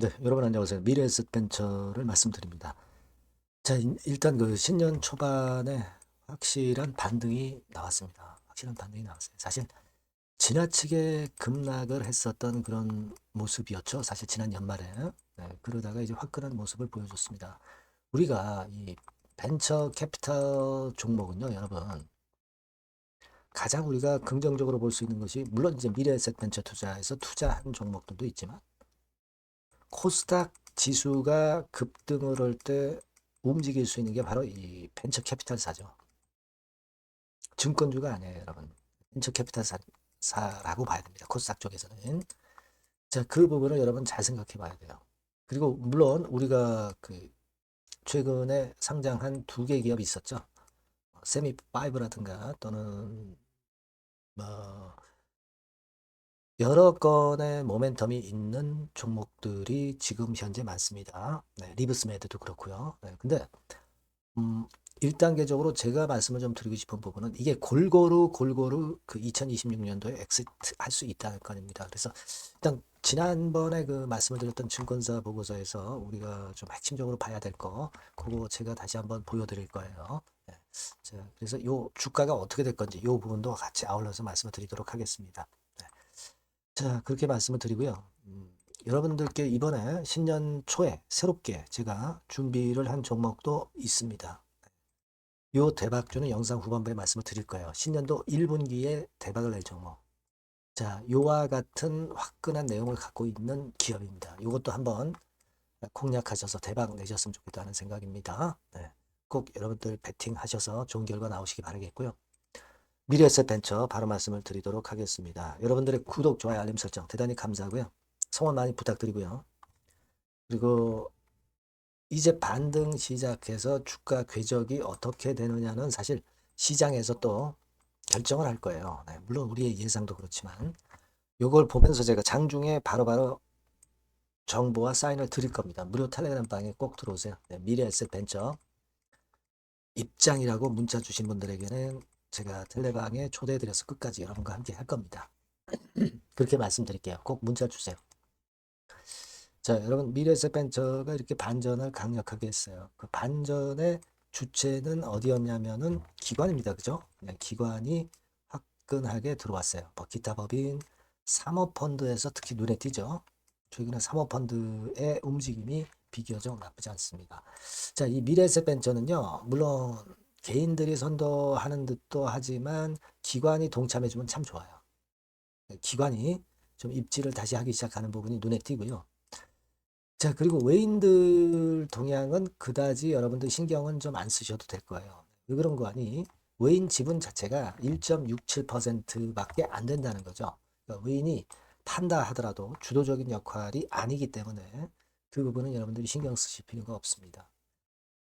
네, 여러분 안녕하세요. 미래에셋벤처를 말씀드립니다. 자, 일단 그 신년 초반에 확실한 반등이 나왔습니다. 확실한 반등이 나왔어요. 사실 지나치게 급락을 했었던 그런 모습이었죠. 사실 지난 연말에. 네, 그러다가 이제 화끈한 모습을 보여줬습니다. 우리가 이 벤처 캐피탈 종목은요, 여러분. 가장 우리가 긍정적으로 볼 수 있는 것이 물론 이제 미래에셋벤처 투자에서 투자한 종목들도 있지만 코스닥 지수가 급등을 할 때 움직일 수 있는 게 바로 이 벤처 캐피탈사죠. 증권주가 아니에요, 여러분. 벤처 캐피탈사라고 봐야 됩니다. 코스닥 쪽에서는. 자, 그 부분을 여러분 잘 생각해 봐야 돼요. 그리고 물론 우리가 그 최근에 상장한 두 개 기업이 있었죠. 세미파이브라든가 또는 뭐 여러 건의 모멘텀이 있는 종목들이 지금 현재 많습니다. 네, 리브스메드도 그렇고요. 네, 근데 음, 1단계적으로 제가 말씀을 좀 드리고 싶은 부분은 이게 골고루 그 2026년도에 엑시트 할 수 있다는 건입니다. 그래서 일단 지난번에 그 말씀을 드렸던 증권사 보고서에서 우리가 좀 핵심적으로 봐야 될 거, 그거 제가 다시 한번 보여드릴 거예요. 네. 자, 그래서 요 주가가 어떻게 될 건지 요 부분도 같이 아울러서 말씀을 드리도록 하겠습니다. 네. 자, 그렇게 말씀을 드리고요. 여러분들께 이번에 신년 초에 새롭게 제가 준비를 한 종목도 있습니다. 요 대박주는 영상 후반부에 말씀을 드릴 거예요. 신년도 1분기에 대박을 낼 종목. 자, 요와 같은 화끈한 내용을 갖고 있는 기업입니다. 요것도 한번 공략하셔서 대박 내셨으면 좋겠다는 생각입니다. 네. 꼭 여러분들 베팅하셔서 좋은 결과 나오시기 바라겠고요. 미래에셋벤처 바로 말씀을 드리도록 하겠습니다. 여러분들의 구독, 좋아요, 알림 설정 대단히 감사하고요. 성원 많이 부탁드리고요. 그리고 이제 반등 시작해서 주가 궤적이 어떻게 되느냐는 사실 시장에서 또 결정을 할 거예요. 네, 물론 우리의 예상도 그렇지만 이걸 보면서 제가 장중에 바로바로 정보와 사인을 드릴 겁니다. 무료 텔레그램 방에 꼭 들어오세요. 네, 미래에셋 벤처 입장이라고 문자 주신 분들에게는 제가 텔레방에 초대해드려서 끝까지 여러분과 함께 할 겁니다. 그렇게 말씀드릴게요. 꼭 문자 주세요. 자, 여러분 미래에셋 벤처가 이렇게 반전을 강력하게 했어요. 그 반전의 주체는 어디였냐면은 기관입니다. 그죠? 그냥 기관이 화끈하게 들어왔어요. 뭐 기타 법인, 사모펀드에서 특히 눈에 띄죠. 최근에 사모펀드의 움직임이 비교적 나쁘지 않습니다. 자, 이 미래에셋 벤처는요, 물론 개인들이 선도하는 듯도 하지만 기관이 동참해주면 참 좋아요. 기관이 좀 입지를 다시 하기 시작하는 부분이 눈에 띄고요. 자, 그리고 외인들 동향은 그다지 여러분들 신경은 좀 안 쓰셔도 될 거예요. 왜 그런 거 아니? 외인 지분 자체가 1.67%밖에 안 된다는 거죠. 그러니까 외인이 판다 하더라도 주도적인 역할이 아니기 때문에 그 부분은 여러분들이 신경 쓰실 필요가 없습니다.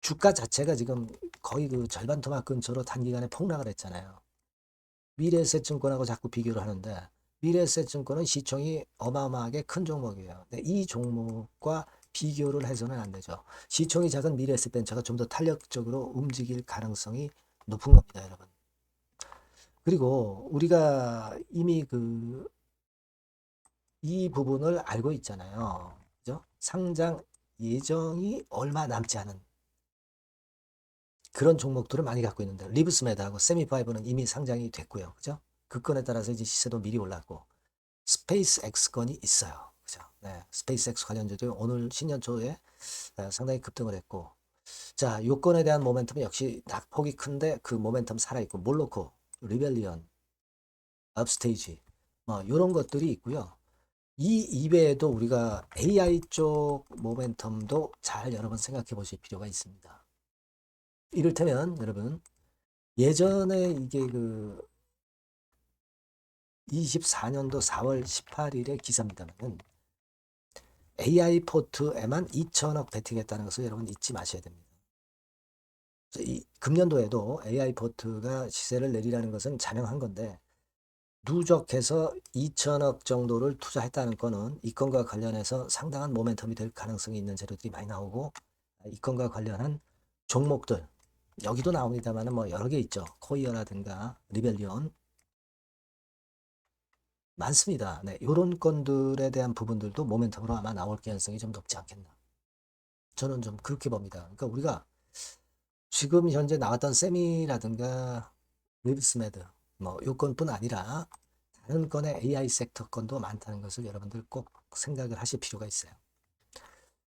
주가 자체가 지금 거의 그 절반 토막 근처로 단기간에 폭락을 했잖아요. 미래에셋증권하고 자꾸 비교를 하는데 미래에셋증권은 시총이 어마어마하게 큰 종목이에요. 근데 이 종목과 비교를 해서는 안 되죠. 시총이 작은 미래에셋벤처가 좀 더 탄력적으로 움직일 가능성이 높은 겁니다, 여러분. 그리고 우리가 이미 그 이 부분을 알고 있잖아요. 그죠? 상장 예정이 얼마 남지 않은 그런 종목들을 많이 갖고 있는데 리브스메드하고 세미파이브는 이미 상장이 됐고요. 그죠? 그 건에 따라서 이제 시세도 미리 올랐고 스페이스 X 건이 있어요. 그죠? 네, 스페이스 X 관련주도 오늘 신년 초에 상당히 급등을 했고, 자, 요건에 대한 모멘텀은 역시 낙폭이 큰데 그 모멘텀 살아있고, 몰로코, 리벨리언, 업스테이지, 뭐 이런 것들이 있고요. 이 이외에도 우리가 AI 쪽 모멘텀도 잘 여러분 생각해 보실 필요가 있습니다. 이를테면 여러분 예전에 이게 그 24년도 4월 18일의 기사입니다만 AI 포트에만 2천억 베팅했다는 것을 여러분 잊지 마셔야 됩니다. 이 금년도에도 AI 포트가 시세를 내리라는 것은 자명한 건데 누적해서 2천억 정도를 투자했다는 거는 이 건과 관련해서 상당한 모멘텀이 될 가능성이 있는 재료들이 많이 나오고 이 건과 관련한 종목들 여기도 나옵니다만 뭐 여러 개 있죠. 코이어라든가 리벨리온 많습니다. 네, 요런 건들에 대한 부분들도 모멘텀으로 아마 나올 가능성이 좀 높지 않겠나. 저는 좀 그렇게 봅니다. 그러니까 우리가 지금 현재 나왔던 세미라든가 립스매드 뭐 요건뿐 아니라 다른 건의 AI 섹터 건도 많다는 것을 여러분들 꼭 생각을 하실 필요가 있어요.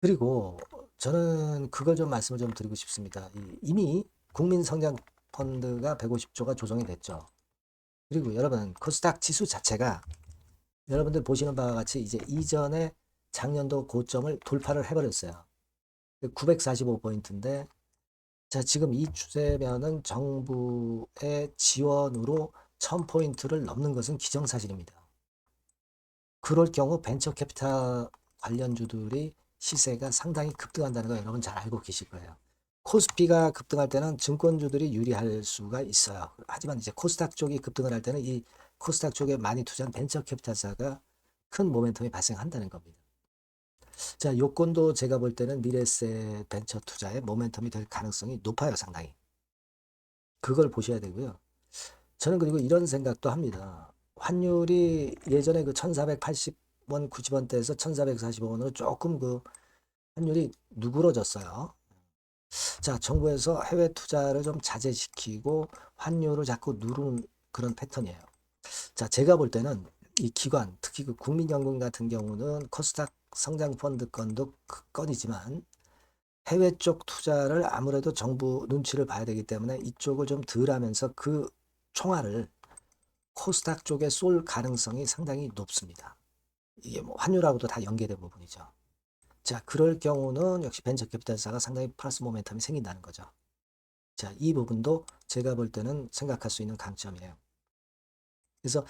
그리고 저는 그걸 좀 말씀을 좀 드리고 싶습니다. 이미 국민성장펀드가 150조가 조정이 됐죠. 그리고 여러분 코스닥 지수 자체가 여러분들 보시는 바와 같이 이제 이전에 작년도 고점을 돌파를 해버렸어요. 945포인트인데 자, 지금 이 추세면은 정부의 지원으로 1000포인트를 넘는 것은 기정사실입니다. 그럴 경우 벤처 캐피탈 관련주들이 시세가 상당히 급등한다는 거 여러분 잘 알고 계실 거예요. 코스피가 급등할 때는 증권주들이 유리할 수가 있어요. 하지만 이제 코스닥 쪽이 급등을 할 때는 이 코스닥 쪽에 많이 투자한 벤처 캐피탈사가 큰 모멘텀이 발생한다는 겁니다. 자, 요건도 제가 볼 때는 미래세 벤처 투자의 모멘텀이 될 가능성이 높아요, 상당히. 그걸 보셔야 되고요. 저는 그리고 이런 생각도 합니다. 환율이 예전에 그 1480원, 90원대에서 1445원으로 조금 그 환율이 누그러졌어요. 자, 정부에서 해외 투자를 좀 자제시키고 환율을 자꾸 누르는 그런 패턴이에요. 자, 제가 볼 때는 이 기관, 특히 그 국민연금 같은 경우는 코스닥 성장펀드 건도 그 건이지만 해외 쪽 투자를 아무래도 정부 눈치를 봐야 되기 때문에 이쪽을 좀 덜 하면서 그 총알을 코스닥 쪽에 쏠 가능성이 상당히 높습니다. 이게 뭐 환율하고도 다 연계된 부분이죠. 자, 그럴 경우는 역시 벤처 캐피탈사가 상당히 플러스 모멘텀이 생긴다는 거죠. 자, 이 부분도 제가 볼 때는 생각할 수 있는 강점이에요. 그래서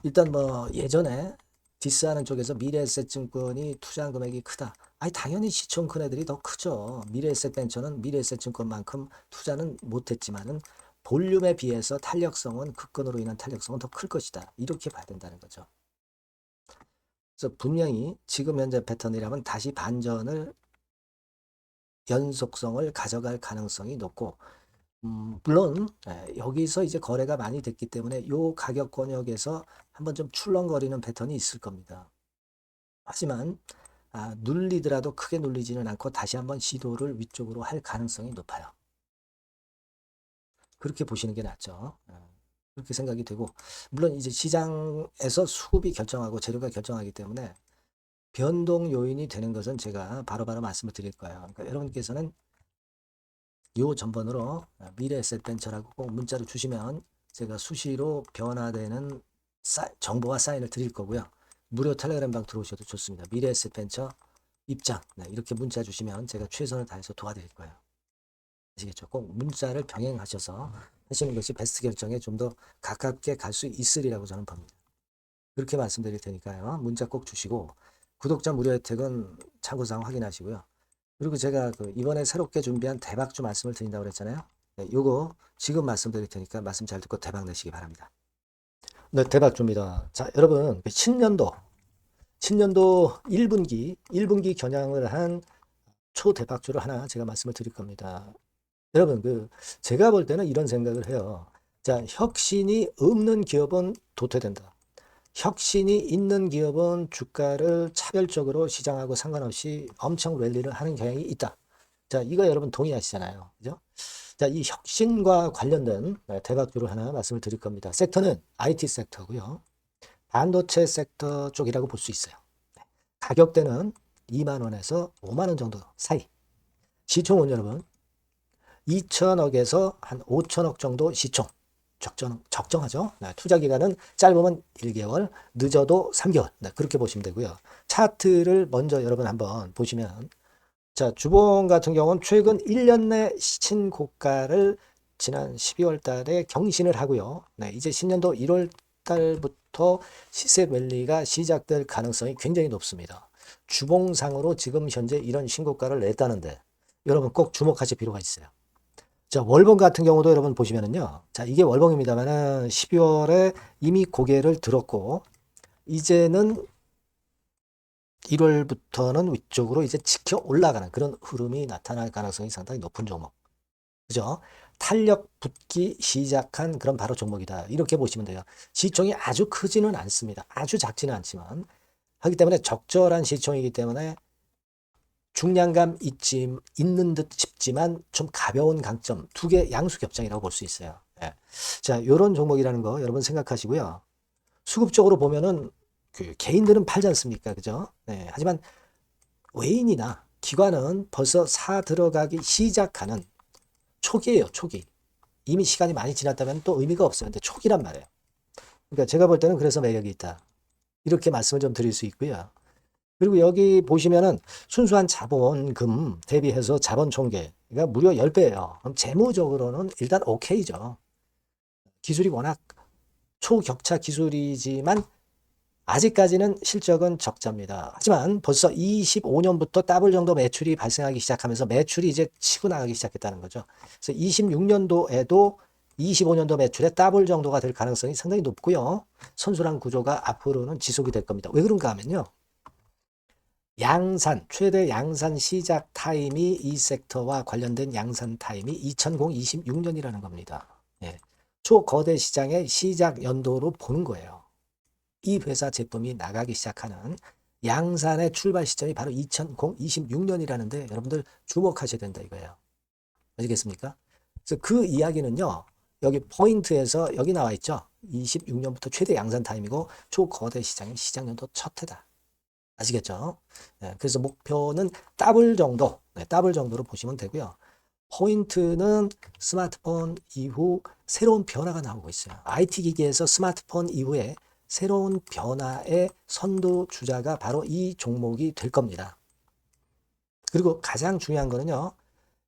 일단 뭐 예전에 디스하는 쪽에서 미래에셋증권이 투자한 금액이 크다. 아니 당연히 시총 큰 애들이 더 크죠. 미래에셋벤처는 미래에셋증권만큼 투자는 못했지만은 볼륨에 비해서 탄력성은 급건으로 인한 탄력성은 더 클 것이다. 이렇게 봐야 된다는 거죠. 그래서 분명히 지금 현재 패턴이라면 다시 반전을 연속성을 가져갈 가능성이 높고 물론 여기서 이제 거래가 많이 됐기 때문에 요 가격 권역에서 한번 좀 출렁거리는 패턴이 있을 겁니다. 하지만 눌리더라도 크게 눌리지는 않고 다시 한번 시도를 위쪽으로 할 가능성이 높아요. 그렇게 보시는 게 낫죠. 그렇게 생각이 되고 물론 이제 시장에서 수급이 결정하고 재료가 결정하기 때문에 변동 요인이 되는 것은 제가 바로바로 말씀을 드릴 거예요. 그러니까 여러분께서는 요 전번으로 미래에셋벤처라고 꼭 문자로 주시면 제가 수시로 변화되는 정보와 사인을 드릴 거고요. 무료 텔레그램 방 들어오셔도 좋습니다. 미래에셋벤처 입장 이렇게 문자 주시면 제가 최선을 다해서 도와드릴 거예요. 아시겠죠? 꼭 문자를 병행하셔서 하시는 것이 베스트 결정에 좀 더 가깝게 갈 수 있으리라고 저는 봅니다. 그렇게 말씀드릴 테니까요. 문자 꼭 주시고 구독자 무료 혜택은 참고사항 확인하시고요. 그리고 제가 이번에 새롭게 준비한 대박주 말씀을 드린다고 그랬잖아요. 네, 요거 지금 말씀드릴 테니까 말씀 잘 듣고 대박 내시기 바랍니다. 네, 대박주입니다. 자, 여러분, 신년도 1분기 겨냥을 한 초대박주를 하나 제가 말씀을 드릴 겁니다. 여러분, 제가 볼 때는 이런 생각을 해요. 자, 혁신이 없는 기업은 도태된다. 혁신이 있는 기업은 주가를 차별적으로 시장하고 상관없이 엄청 랠리를 하는 경향이 있다. 자, 이거 여러분 동의하시잖아요. 그죠? 자, 이 혁신과 관련된 대박주를 하나 말씀을 드릴 겁니다. 섹터는 IT 섹터고요. 반도체 섹터 쪽이라고 볼 수 있어요. 가격대는 2만 원에서 5만 원 정도 사이. 시총은 여러분 2천억에서 한 5천억 정도 시총. 적정하죠. 네, 투자 기간은 짧으면 1개월, 늦어도 3개월. 네, 그렇게 보시면 되고요. 차트를 먼저 여러분 한번 보시면 자, 주봉 같은 경우는 최근 1년 내 신고가를 지난 12월 달에 경신을 하고요. 네, 이제 신년도 1월 달부터 시세 랠리가 시작될 가능성이 굉장히 높습니다. 주봉상으로 지금 현재 이런 신고가를 냈다는데 여러분 꼭 주목하실 필요가 있어요. 자, 월봉 같은 경우도 여러분 보시면은요. 자, 이게 월봉입니다만은 12월에 이미 고개를 들었고 이제는 1월부터는 위쪽으로 이제 지켜 올라가는 그런 흐름이 나타날 가능성이 상당히 높은 종목. 그죠? 탄력 붙기 시작한 그런 바로 종목이다. 이렇게 보시면 돼요. 시총이 아주 크지는 않습니다. 아주 작지는 않지만 하기 때문에 적절한 시총이기 때문에 중량감 있는 듯 싶지만 좀 가벼운 강점, 두 개 양수 겹장이라고 볼 수 있어요. 예. 자, 이런 종목이라는 거 여러분 생각하시고요. 수급적으로 보면은 그 개인들은 팔지 않습니까? 그죠? 네. 하지만 외인이나 기관은 벌써 사 들어가기 시작하는 초기예요, 초기. 이미 시간이 많이 지났다면 또 의미가 없어요. 근데 초기란 말이에요. 그러니까 제가 볼 때는 그래서 매력이 있다. 이렇게 말씀을 좀 드릴 수 있고요. 그리고 여기 보시면은 순수한 자본금 대비해서 자본 총계가 무려 10배예요. 그럼 재무적으로는 일단 오케이죠. 기술이 워낙 초격차 기술이지만 아직까지는 실적은 적자입니다. 하지만 벌써 25년부터 더블 정도 매출이 발생하기 시작하면서 매출이 이제 치고 나가기 시작했다는 거죠. 그래서 26년도에도 25년도 매출의 더블 정도가 될 가능성이 상당히 높고요. 선순환 구조가 앞으로는 지속이 될 겁니다. 왜 그런가 하면요. 양산, 최대 양산 시작 타임이 이 섹터와 관련된 양산 타임이 2026년이라는 겁니다. 예. 초거대 시장의 시작 연도로 보는 거예요. 이 회사 제품이 나가기 시작하는 양산의 출발 시점이 바로 2026년이라는데 여러분들 주목하셔야 된다 이거예요. 아시겠습니까? 그래서 그 이야기는요. 여기 포인트에서 여기 나와 있죠. 26년부터 최대 양산 타임이고 초거대 시장의 시작 연도 첫 해다. 아시겠죠? 네, 그래서 목표는 더블 정도, 네, 더블 정도로 보시면 되고요. 포인트는 스마트폰 이후 새로운 변화가 나오고 있어요. IT 기기에서 스마트폰 이후에 새로운 변화의 선도 주자가 바로 이 종목이 될 겁니다. 그리고 가장 중요한 거는요.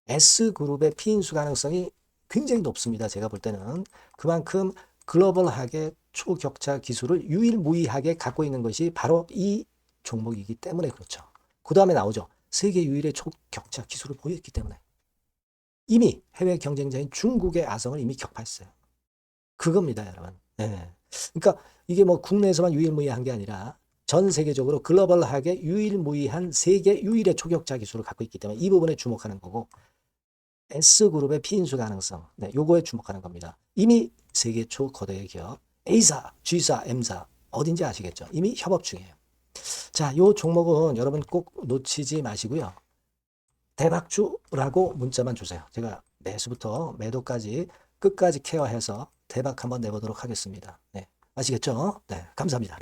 S그룹의 피인수 가능성이 굉장히 높습니다. 제가 볼 때는. 그만큼 글로벌하게 초격차 기술을 유일무이하게 갖고 있는 것이 바로 이 종목이기 때문에 그렇죠. 그 다음에 나오죠. 세계 유일의 초격차 기술을 보였기 때문에. 이미 해외 경쟁자인 중국의 아성을 이미 격파했어요. 그겁니다, 여러분. 네. 그러니까 이게 뭐 국내에서만 유일무이한 게 아니라 전 세계적으로 글로벌하게 유일무이한 세계 유일의 초격차 기술을 갖고 있기 때문에 이 부분에 주목하는 거고 S그룹의 피인수 가능성, 네, 요거에 주목하는 겁니다. 이미 세계 초거대 기업 A사, G사, M사 어딘지 아시겠죠? 이미 협업 중이에요. 자, 요 종목은 여러분 꼭 놓치지 마시고요. 대박주라고 문자만 주세요. 제가 매수부터 매도까지 끝까지 케어해서 대박 한번 내보도록 하겠습니다. 네, 아시겠죠? 네, 감사합니다.